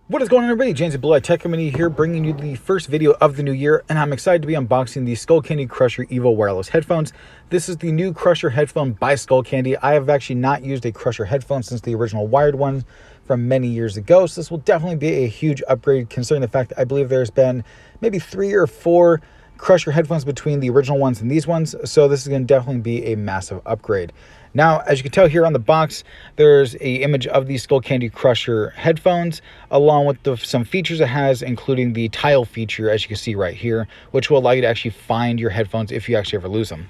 What is going on, everybody? James at Blue Eye Tech Company here, bringing you the first video of the new year, and I'm excited to be unboxing the Skullcandy Crusher Evo wireless headphones. This is the new Crusher headphone by Skullcandy. I have actually not used a Crusher headphone since the original wired one from many years ago, so this will definitely be a huge upgrade considering the fact that I believe there's been maybe 3 or 4 Crusher headphones between the original ones and these ones, so this is going to definitely be a massive upgrade. Now, as you can tell here on the box, there's an image of the Skullcandy Crusher headphones, along with some features it has, including the tile feature, as you can see right here, which will allow you to actually find your headphones if you actually ever lose them.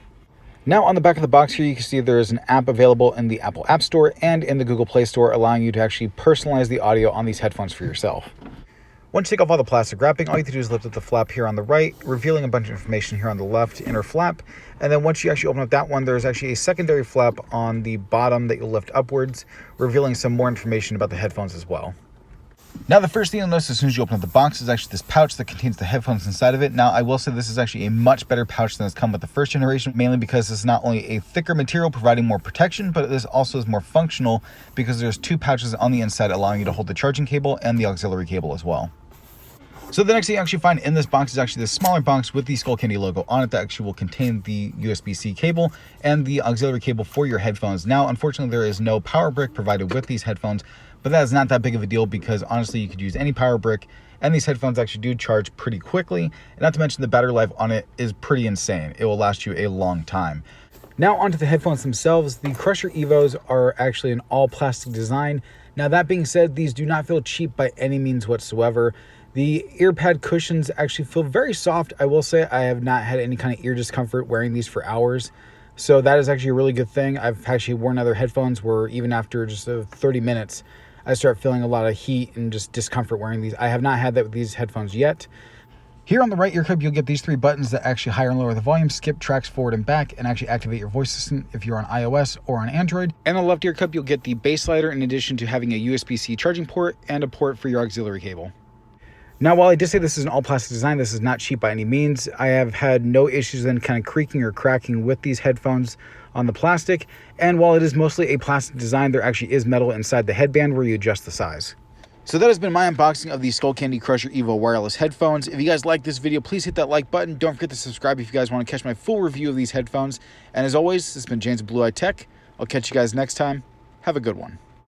Now, on the back of the box here, you can see there is an app available in the Apple App Store and in the Google Play Store, allowing you to actually personalize the audio on these headphones for yourself. Once you take off all the plastic wrapping, all you have to do is lift up the flap here on the right, revealing a bunch of information here on the left inner flap. And then once you actually open up that one, there's actually a secondary flap on the bottom that you'll lift upwards, revealing some more information about the headphones as well. Now, the first thing you'll notice as soon as you open up the box is actually this pouch that contains the headphones inside of it. Now, I will say this is actually a much better pouch than has come with the first generation, mainly because it's not only a thicker material providing more protection, but this also is more functional because there's 2 pouches on the inside allowing you to hold the charging cable and the auxiliary cable as well. So the next thing you actually find in this box is actually this smaller box with the Skullcandy logo on it that actually will contain the USB-C cable and the auxiliary cable for your headphones. Now, unfortunately, there is no power brick provided with these headphones, but that is not that big of a deal because honestly, you could use any power brick and these headphones actually do charge pretty quickly. And not to mention the battery life on it is pretty insane. It will last you a long time. Now onto the headphones themselves. The Crusher Evos are actually an all plastic design. Now, that being said, these do not feel cheap by any means whatsoever. The ear pad cushions actually feel very soft. I will say I have not had any kind of ear discomfort wearing these for hours. So that is actually a really good thing. I've actually worn other headphones where even after just 30 minutes, I start feeling a lot of heat and just discomfort wearing these. I have not had that with these headphones yet. Here on the right ear cup, you'll get these 3 buttons that actually higher and lower the volume, skip tracks forward and back, and actually activate your voice assistant if you're on iOS or on Android. And on the left ear cup, you'll get the bass slider in addition to having a USB-C charging port and a port for your auxiliary cable. Now, while I did say this is an all plastic design, this is not cheap by any means. I have had no issues in kind of creaking or cracking with these headphones on the plastic. And while it is mostly a plastic design, there actually is metal inside the headband where you adjust the size. So that has been my unboxing of the Skullcandy Crusher Evo wireless headphones. If you guys like this video, please hit that like button. Don't forget to subscribe if you guys want to catch my full review of these headphones. And as always, this has been James at Blue Eye Tech. I'll catch you guys next time. Have a good one.